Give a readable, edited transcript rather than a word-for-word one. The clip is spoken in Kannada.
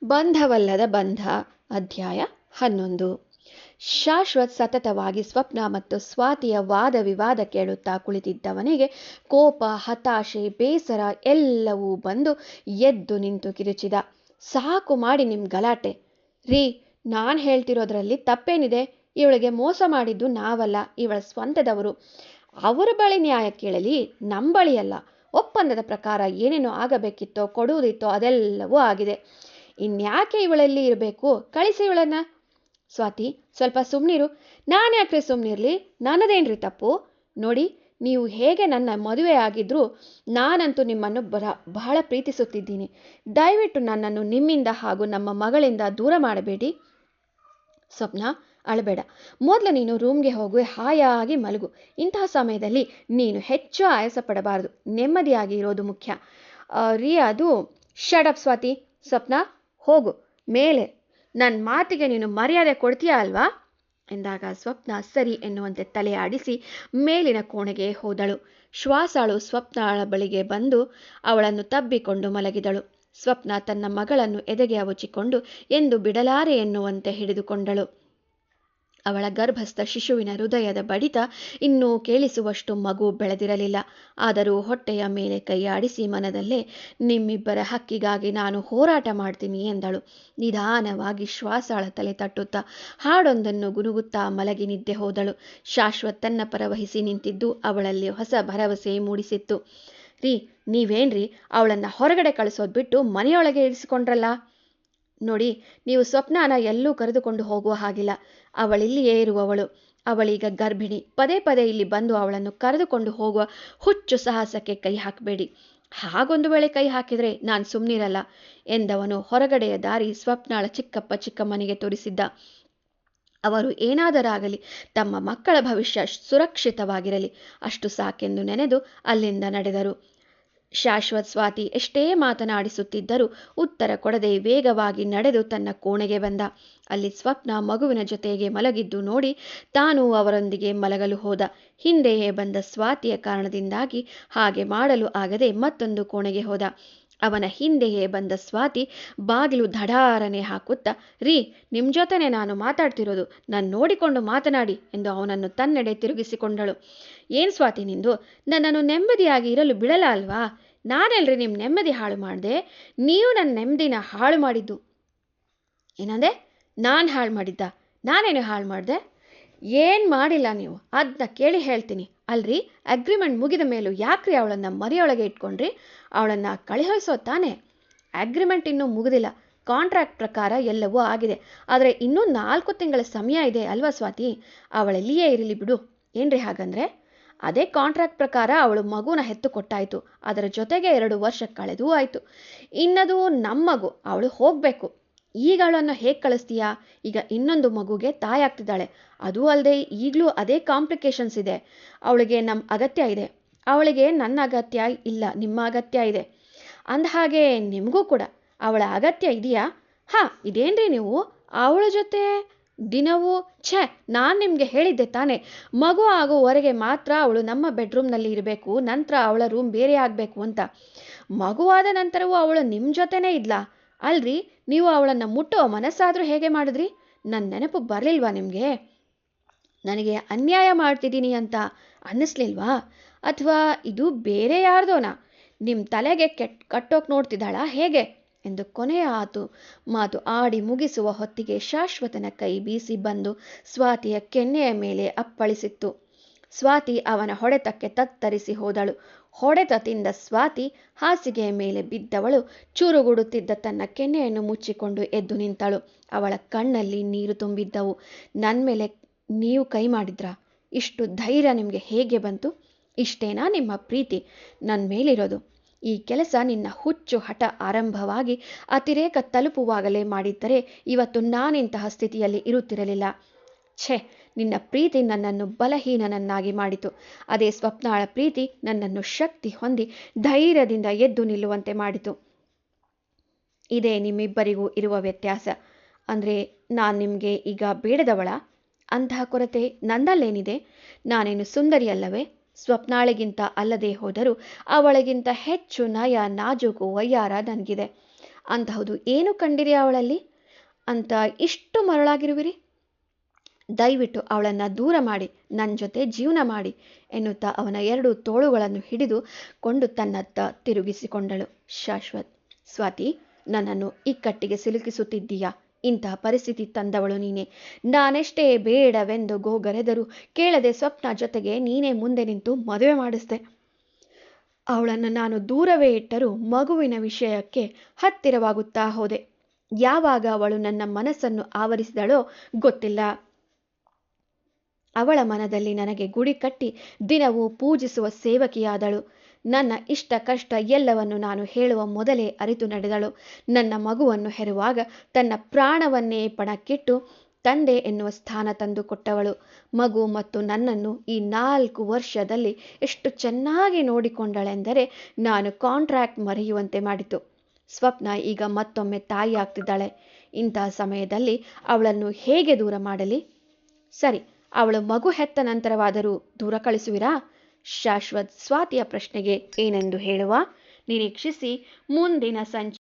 ಬಂಧವಲ್ಲದ ಬಂಧ ಅಧ್ಯಾಯ 11. ಶಾಶ್ವತ್ ಸತತವಾಗಿ ಸ್ವಪ್ನ ಮತ್ತು ಸ್ವಾತಿಯ ವಾದ ವಿವಾದ ಕೇಳುತ್ತಾ ಕುಳಿತಿದ್ದವನಿಗೆ ಕೋಪ, ಹತಾಶೆ, ಬೇಸರ ಎಲ್ಲವೂ ಬಂದು ಎದ್ದು ನಿಂತು ಕಿರುಚಿದ. ಸಾಕು ಮಾಡಿ ನಿಮ್ ಗಲಾಟೆ ರೀ. ನಾನು ಹೇಳ್ತಿರೋದ್ರಲ್ಲಿ ತಪ್ಪೇನಿದೆ? ಇವಳಿಗೆ ಮೋಸ ಮಾಡಿದ್ದು ನಾವಲ್ಲ, ಇವಳ ಸ್ವಂತದವರು. ಅವರ ಬಳಿ ನ್ಯಾಯ ಕೇಳಲಿ, ನಮ್ಮ ಬಳಿಯಲ್ಲ. ಒಪ್ಪಂದದ ಪ್ರಕಾರ ಏನೇನೋ ಆಗಬೇಕಿತ್ತೋ ಕೊಡುವುದಿತ್ತೋ ಅದೆಲ್ಲವೂ ಆಗಿದೆ. ಇನ್ಯಾಕೆ ಇವಳಲ್ಲಿ ಇರಬೇಕು? ಕಳಿಸಿ ಇವಳನ್ನ. ಸ್ವಾತಿ, ಸ್ವಲ್ಪ ಸುಮ್ಮನಿರು. ನಾನು ಯಾಕ್ರಿ ಸುಮ್ಮನಿರ್ಲಿ? ನನ್ನದೇನ್ರಿ ತಪ್ಪು? ನೋಡಿ, ನೀವು ಹೇಗೆ ನನ್ನ ಮದುವೆ ಆಗಿದ್ರು ನಾನಂತೂ ನಿಮ್ಮನ್ನು ಬಹಳ ಪ್ರೀತಿಸುತ್ತಿದ್ದೀನಿ. ದಯವಿಟ್ಟು ನನ್ನನ್ನು ನಿಮ್ಮಿಂದ ಹಾಗೂ ನಮ್ಮ ಮಗಳಿಂದ ದೂರ ಮಾಡಬೇಡಿ. ಸ್ವಪ್ನ, ಅಳಬೇಡ. ಮೊದಲು ನೀನು ರೂಮ್ಗೆ ಹೋಗು, ಹಾಯಾಗಿ ಮಲಗು. ಇಂತಹ ಸಮಯದಲ್ಲಿ ನೀನು ಹೆಚ್ಚು ಆಯಾಸ ಪಡಬಾರದು. ನೆಮ್ಮದಿಯಾಗಿ ಇರೋದು ಮುಖ್ಯ. ರೀ, ಅದು ಶಡಪ್ ಸ್ವಾತಿ. ಸ್ವಪ್ನ, ಹೋಗು ಮೇಲೆ. ನನ್ನ ಮಾತಿಗೆ ನೀನು ಮರ್ಯಾದೆ ಕೊಡ್ತೀಯಾ ಅಲ್ವಾ ಎಂದಾಗ ಸ್ವಪ್ನ ಸರಿ ಎನ್ನುವಂತೆ ತಲೆ ಆಡಿಸಿ ಮೇಲಿನ ಕೋಣೆಗೆ ಹೋದಳು. ಶ್ವಾಸಾಳು ಸ್ವಪ್ನಳ ಬಳಿಗೆ ಬಂದು ಅವಳನ್ನು ತಬ್ಬಿಕೊಂಡು ಮಲಗಿದಳು. ಸ್ವಪ್ನ ತನ್ನ ಮಗಳನ್ನು ಎದೆಗೆ ಅವಚಿಕೊಂಡು ಎಂದು ಬಿಡಲಾರೆ ಎನ್ನುವಂತೆ ಹಿಡಿದುಕೊಂಡಳು. ಅವಳ ಗರ್ಭಸ್ಥ ಶಿಶುವಿನ ಹೃದಯದ ಬಡಿತ ಇನ್ನೂ ಕೇಳಿಸುವಷ್ಟು ಮಗು ಬೆಳೆದಿರಲಿಲ್ಲ. ಆದರೂ ಹೊಟ್ಟೆಯ ಮೇಲೆ ಕೈಯಾಡಿಸಿ ಮನದಲ್ಲೇ, ನಿಮ್ಮಿಬ್ಬರ ಹಕ್ಕಿಗಾಗಿ ನಾನು ಹೋರಾಟ ಮಾಡ್ತೀನಿ ಎಂದಳು. ನಿಧಾನವಾಗಿ ಶ್ವಾಸಾಳ ತಲೆ ತಟ್ಟುತ್ತಾ ಹಾಡೊಂದನ್ನು ಗುನುಗುತ್ತಾ ಮಲಗಿ ನಿದ್ದೆ ಹೋದಳು. ಶಾಶ್ವತ್ ತನ್ನ ಪರವಹಿಸಿ ನಿಂತಿದ್ದು ಅವಳಲ್ಲಿ ಹೊಸ ಭರವಸೆ ಮೂಡಿಸಿತ್ತು. ರೀ, ನೀವೇನ್ರಿ ಅವಳನ್ನು ಹೊರಗಡೆ ಕಳಿಸೋದು ಬಿಟ್ಟು ಮನೆಯೊಳಗೆ ಇರಿಸಿಕೊಂಡ್ರಲ್ಲ? ನೋಡಿ, ನೀವು ಸ್ವಪ್ನನ ಎಲ್ಲೂ ಕರೆದುಕೊಂಡು ಹೋಗುವ ಹಾಗಿಲ್ಲ. ಅವಳಿಲ್ಲಿಯೇ ಇರುವವಳು. ಅವಳೀಗ ಗರ್ಭಿಣಿ. ಪದೇ ಪದೇ ಇಲ್ಲಿ ಬಂದು ಅವಳನ್ನು ಕರೆದುಕೊಂಡು ಹೋಗುವ ಹುಚ್ಚು ಸಾಹಸಕ್ಕೆ ಕೈ ಹಾಕಬೇಡಿ. ಹಾಗೊಂದು ವೇಳೆ ಕೈ ಹಾಕಿದರೆ ನಾನು ಸುಮ್ಮನಿರಲ್ಲ ಎಂದವನು ಹೊರಗಡೆಯ ದಾರಿ ಸ್ವಪ್ನಾಳ ಚಿಕ್ಕಪ್ಪ ಚಿಕ್ಕಮ್ಮನಿಗೆ ತೋರಿಸಿದ್ದ. ಅವರು ಏನಾದರಾಗಲಿ ತಮ್ಮ ಮಕ್ಕಳ ಭವಿಷ್ಯ ಸುರಕ್ಷಿತವಾಗಿರಲಿ, ಅಷ್ಟು ಸಾಕೆಂದು ನೆನೆದು ಅಲ್ಲಿಂದ ನಡೆದರು. ಶಾಶ್ವತ್ ಸ್ವಾತಿ ಎಷ್ಟೇ ಮಾತನಾಡಿಸುತ್ತಿದ್ದರೂ ಉತ್ತರ ಕೊಡದೆ ವೇಗವಾಗಿ ನಡೆದು ತನ್ನ ಕೋಣೆಗೆ ಬಂದ. ಅಲ್ಲಿ ಸ್ವಪ್ನ ಮಗುವಿನ ಜೊತೆಗೆ ಮಲಗಿದ್ದು ನೋಡಿ ತಾನು ಅವರೊಂದಿಗೆ ಮಲಗಲು ಹೋದ. ಹಿಂದೆಯೇ ಬಂದ ಸ್ವಾತಿಯ ಕಾರಣದಿಂದಾಗಿ ಹಾಗೆ ಮಾಡಲು ಆಗದೆ ಮತ್ತೊಂದು ಕೋಣೆಗೆ ಹೋದ. ಅವನ ಹಿಂದೆಯೇ ಬಂದ ಸ್ವಾತಿ ಬಾಗಿಲು ಧಡಾರನೆ ಹಾಕುತ್ತಾ, ರೀ, ನಿಮ್ಮ ಜೊತೆನೆ ನಾನು ಮಾತಾಡ್ತಿರೋದು, ನಾನು ನೋಡಿಕೊಂಡು ಮಾತನಾಡಿ ಎಂದು ಅವನನ್ನು ತನ್ನೆಡೆ ತಿರುಗಿಸಿಕೊಂಡಳು. ಏನು ಸ್ವಾತಿ ನಿಂದು? ನನ್ನನ್ನು ನೆಮ್ಮದಿಯಾಗಿ ಇರಲು ಬಿಡಲ್ಲ ಅಲ್ವಾ? ನಾನೆಲ್ರಿ ನಿಮ್ಮ ನೆಮ್ಮದಿ ಹಾಳು ಮಾಡಿದೆ? ನೀವು ನನ್ನ ನೆಮ್ಮದಿನ ಹಾಳು ಮಾಡಿದ್ದು. ಏನಂದೆ? ನಾನು ಹಾಳು ಮಾಡಿದ್ದ? ನಾನೇನು ಹಾಳು ಮಾಡಿದೆ? ಏನು ಮಾಡಿಲ್ಲ ನೀವು, ಅದನ್ನ ಕೇಳಿ ಹೇಳ್ತೀನಿ. ಅಲ್ರಿ, ಅಗ್ರಿಮೆಂಟ್ ಮುಗಿದ ಮೇಲೂ ಯಾಕ್ರಿ ಅವಳನ್ನು ಮರಿಯೊಳಗೆ ಇಟ್ಕೊಂಡ್ರಿ? ಅವಳನ್ನು ಕಳಿಸೋ ತಾನೆ? ಅಗ್ರಿಮೆಂಟ್ ಇನ್ನೂ ಮುಗಿದಿಲ್ಲ. ಕಾಂಟ್ರಾಕ್ಟ್ ಪ್ರಕಾರ ಎಲ್ಲವೂ ಆಗಿದೆ. ಆದರೆ ಇನ್ನೂ 4 ತಿಂಗಳ ಸಮಯ ಇದೆ ಅಲ್ವಾ ಸ್ವಾತಿ? ಅವಳೆಲ್ಲಿಯೇ ಇರಲಿ ಬಿಡು. ಏನ್ರಿ ಹಾಗಂದ್ರೆ? ಅದೇ ಕಾಂಟ್ರಾಕ್ಟ್ ಪ್ರಕಾರ ಅವಳು ಮಗುನ ಹೆತ್ತು ಕೊಟ್ಟಾಯಿತು. ಅದರ ಜೊತೆಗೆ 2 ವರ್ಷ ಕಳೆದೂ ಆಯಿತು. ಇನ್ನದು ನಮ್ಮ ಮಗು, ಅವಳು ಹೋಗಬೇಕು. ಈಗ ಅವಳನ್ನು ಹೇಗೆ ಕಳಿಸ್ತೀಯಾ? ಈಗ ಇನ್ನೊಂದು ಮಗುಗೆ ತಾಯಾಗ್ತಿದ್ದಾಳೆ. ಅದೂ ಅಲ್ಲದೆ ಈಗಲೂ ಅದೇ ಕಾಂಪ್ಲಿಕೇಶನ್ಸ್ ಇದೆ. ಅವಳಿಗೆ ನಮ್ಮ ಅಗತ್ಯ ಇದೆ. ಅವಳಿಗೆ ನನ್ನ ಅಗತ್ಯ ಇಲ್ಲ, ನಿಮ್ಮ ಅಗತ್ಯ ಇದೆ. ಅಂದಹಾಗೆ ನಿಮಗೂ ಕೂಡ ಅವಳ ಅಗತ್ಯ ಇದೆಯಾ? ಹಾಂ, ಇದೇನ್ರಿ ನೀವು ಅವಳ ಜೊತೆ ದಿನವೂ? ನಾನು ನಿಮಗೆ ಹೇಳಿದ್ದೆ ತಾನೇ, ಮಗು ಆಗುವವರೆಗೆ ಮಾತ್ರ ಅವಳು ನಮ್ಮ ಬೆಡ್ರೂಮ್ನಲ್ಲಿ ಇರಬೇಕು, ನಂತರ ಅವಳ ರೂಮ್ ಬೇರೆ ಆಗಬೇಕು ಅಂತ. ಮಗುವಾದ ನಂತರವೂ ಅವಳು ನಿಮ್ಮ ಜೊತೆನೇ ಇದ್ಲಾ? ಅಲ್ರಿ, ನೀವು ಅವಳನ್ನು ಮುಟ್ಟುವ ಮನಸ್ಸಾದರೂ ಹೇಗೆ ಮಾಡಿದ್ರಿ? ನನ್ನ ನೆನಪು ಬರಲಿಲ್ವಾ ನಿಮಗೆ? ನನಗೆ ಅನ್ಯಾಯ ಮಾಡ್ತಿದ್ದೀನಿ ಅಂತ ಅನ್ನಿಸ್ಲಿಲ್ವಾ? ಅಥವಾ ಇದು ಬೇರೆ ಯಾರ್ದೋನಾ? ನಿಮ್ಮ ತಲೆಗೆ ಕಟ್ಟೋಕೆ ನೋಡ್ತಿದ್ದಾಳಾ ಹೇಗೆ ಎಂದು ಕೊನೆಯ ಮಾತು ಆಡಿ ಮುಗಿಸುವ ಹೊತ್ತಿಗೆ ಶಾಶ್ವತನ ಕೈ ಬೀಸಿ ಬಂದು ಸ್ವಾತಿಯ ಕೆನ್ನೆಯ ಮೇಲೆ ಅಪ್ಪಳಿಸಿತ್ತು. ಸ್ವಾತಿ ಅವನ ಹೊಡೆತಕ್ಕೆ ತತ್ತರಿಸಿ ಹೋದಳು. ಹೊಡೆತ ತಿಂದ ಸ್ವಾತಿ ಹಾಸಿಗೆಯ ಮೇಲೆ ಬಿದ್ದವಳು ಚೂರುಗುಡುತ್ತಿದ್ದ ತನ್ನ ಕೆನ್ನೆಯನ್ನು ಮುಚ್ಚಿಕೊಂಡು ಎದ್ದು ನಿಂತಳು. ಅವಳ ಕಣ್ಣಲ್ಲಿ ನೀರು ತುಂಬಿದ್ದವು. ನನ್ನ ಮೇಲೆ ನೀವು ಕೈ ಮಾಡಿದ್ರಾ? ಇಷ್ಟು ಧೈರ್ಯ ನಿಮಗೆ ಹೇಗೆ ಬಂತು? ಇಷ್ಟೇನಾ ನಿಮ್ಮ ಪ್ರೀತಿ ನನ್ನ ಮೇಲಿರೋದು? ಈ ಕೆಲಸ ನಿನ್ನ ಹುಚ್ಚು ಹಠ ಆರಂಭವಾಗಿ ಅತಿರೇಕ ತಲುಪುವಾಗಲೇ ಮಾಡಿದ್ದರೆ ಇವತ್ತು ನಾನಿಂತಹ ಸ್ಥಿತಿಯಲ್ಲಿ ಇರುತ್ತಿರಲಿಲ್ಲ. ನಿನ್ನ ಪ್ರೀತಿ ನನ್ನನ್ನು ಬಲಹೀನನನ್ನಾಗಿ ಮಾಡಿತು. ಅದೇ ಸ್ವಪ್ನಾಳ ಪ್ರೀತಿ ನನ್ನನ್ನು ಶಕ್ತಿ ಹೊಂದಿ ಧೈರ್ಯದಿಂದ ಎದ್ದು ನಿಲ್ಲುವಂತೆ ಮಾಡಿತು. ಇದೇ ನಿಮ್ಮಿಬ್ಬರಿಗೂ ಇರುವ ವ್ಯತ್ಯಾಸ. ಅಂದರೆ ನಾನು ನಿಮಗೆ ಈಗ ಬೇಡದವಳ? ಅಂತಹ ಕೊರತೆ ನನ್ನಲ್ಲೇನಿದೆ? ನಾನೇನು ಸುಂದರಿಯಲ್ಲವೇ? ಸ್ವಪ್ನಾಳಿಗಿಂತ ಅಲ್ಲದೆ ಹೋದರೂ ಅವಳಿಗಿಂತ ಹೆಚ್ಚು ನಯ, ನಾಜೂಕು, ವಯ್ಯಾರ ನನಗಿದೆ. ಅಂತಹದು ಏನು ಕಂಡಿರಿ ಅವಳಲ್ಲಿ ಅಂತ ಇಷ್ಟು ಮರಳಾಗಿರುವಿರಿ? ದಯವಿಟ್ಟು ಅವಳನ್ನು ದೂರ ಮಾಡಿ ನನ್ನ ಜೊತೆ ಜೀವನ ಮಾಡಿ ಎನ್ನುತ್ತಾ ಅವನ 2 ತೋಳುಗಳನ್ನು ಹಿಡಿದುಕೊಂಡು ತನ್ನತ್ತ ತಿರುಗಿಸಿಕೊಂಡಳು ಶಾಶ್ವತ್. ಸ್ವಾತಿ, ನನ್ನನ್ನು ಇಕ್ಕಟ್ಟಿಗೆ ಸಿಲುಕಿಸುತ್ತಿದ್ದೀಯಾ? ಇಂತಹ ಪರಿಸ್ಥಿತಿ ತಂದವಳು ನೀನೆ. ನಾನೆಷ್ಟೇ ಬೇಡವೆಂದು ಗೋಗರೆದರೂ ಕೇಳದೆ ಸ್ವಪ್ನ ಜೊತೆಗೆ ನೀನೇ ಮುಂದೆ ನಿಂತು ಮದುವೆ ಮಾಡಿಸ್ದೆ. ಅವಳನ್ನು ನಾನು ದೂರವೇ ಇಟ್ಟರೂ ಮಗುವಿನ ವಿಷಯಕ್ಕೆ ಹತ್ತಿರವಾಗುತ್ತಾ ಹೋದೆ. ಯಾವಾಗ ಅವಳು ನನ್ನ ಮನಸ್ಸನ್ನು ಆವರಿಸಿದಳೋ ಗೊತ್ತಿಲ್ಲ. ಅವಳ ಮನದಲ್ಲಿ ನನಗೆ ಗುಡಿ ಕಟ್ಟಿ ದಿನವೂ ಪೂಜಿಸುವ ಸೇವಕಿಯಾದಳು. ನನ್ನ ಇಷ್ಟ ಕಷ್ಟ ಎಲ್ಲವನ್ನು ನಾನು ಹೇಳುವ ಮೊದಲೇ ಅರಿತು ನಡೆದಳು. ನನ್ನ ಮಗುವನ್ನು ಹೆರುವಾಗ ತನ್ನ ಪ್ರಾಣವನ್ನೇ ಪಣಕ್ಕಿಟ್ಟು ತಂದೆ ಎನ್ನುವ ಸ್ಥಾನ ತಂದುಕೊಟ್ಟವಳು. ಮಗು ಮತ್ತು ನನ್ನನ್ನು ಈ 4 ವರ್ಷದಲ್ಲಿ ಎಷ್ಟು ಚೆನ್ನಾಗಿ ನೋಡಿಕೊಂಡಳೆಂದರೆ ನಾನು ಕಾಂಟ್ರಾಕ್ಟ್ ಮರೆಯುವಂತೆ ಮಾಡಿತು. ಸ್ವಪ್ನ ಈಗ ಮತ್ತೊಮ್ಮೆ ತಾಯಿ ಆಗ್ತಿದ್ದಾಳೆ. ಇಂತಹ ಸಮಯದಲ್ಲಿ ಅವಳನ್ನು ಹೇಗೆ ದೂರ ಮಾಡಲಿ? ಸರಿ, ಅವಳು ಮಗು ಹೆತ್ತ ನಂತರವಾದರೂ ದೂರ ಕಳಿಸುವಿರಾ? ಶಾಶ್ವತ್ ಸ್ವಾತಿಯ ಪ್ರಶ್ನೆಗೆ ಏನೆಂದು ಹೇಳುವ? ನಿರೀಕ್ಷಿಸಿ ಮುಂದಿನ ಸಂಚಿಕೆ.